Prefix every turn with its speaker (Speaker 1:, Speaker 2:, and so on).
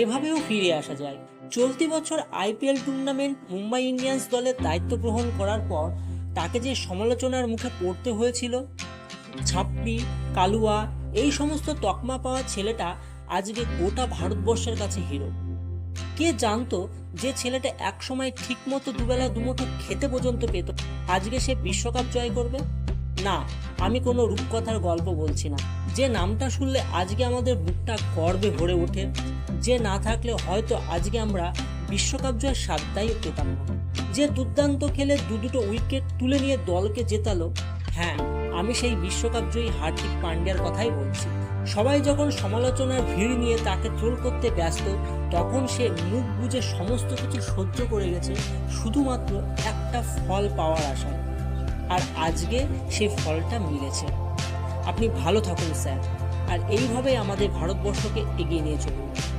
Speaker 1: এভাবেও ফিরে আসা যায়। চলতি বছর আইপিএল টুর্নামেন্ট মুম্বাই ইন্ডিয়ান্স দলের দায়িত্ব গ্রহণ করার পর তাকে যে সমালোচনার মুখে পড়তে হয়েছিল, ছাপড়ি, কালুয়া, এই সমস্ত তকমা পাওয়া ছেলেটা আজকে গোটা ভারতবর্ষের কাছে হিরো। কে জানতো যে ছেলেটা একসময় ঠিক মতো দুবেলা দুমুঠো খেতে পর্যন্ত পেত, আজকে সে বিশ্বকাপ জয় করবে। না, আমি কোনো রূপকথার গল্প বলছি না। যে নামটা শুনলে আজকে আমাদের বুকটা গর্বে ভরে ওঠে, যে না থাকলে হয়তো আজকে আমরা বিশ্বকাপ জয়ের স্বাদটাই পেতাম না। যে দুর্দান্ত খেলে দুটো উইকেট তুলে নিয়ে দলকে জেতালো, হ্যাঁ, আমি সেই বিশ্বকাপ জয়ী হার্দিক পান্ডিয়ার কথাই বলছি। সবাই যখন সমালোচনার ভিড় নিয়ে তাকে ট্রোল করতে ব্যস্ত, তখন সে মুখ বুজে সমস্ত কিছু সহ্য করে গেছে শুধুমাত্র একটা ফল পাওয়ার আশায়। আর আজকে সেই ফলটা মিলেছে। আপনি ভালো থাকুন স্যার, আর এইভাবে আমাদের ভারতবর্ষকে এগিয়ে নিয়ে চলুন।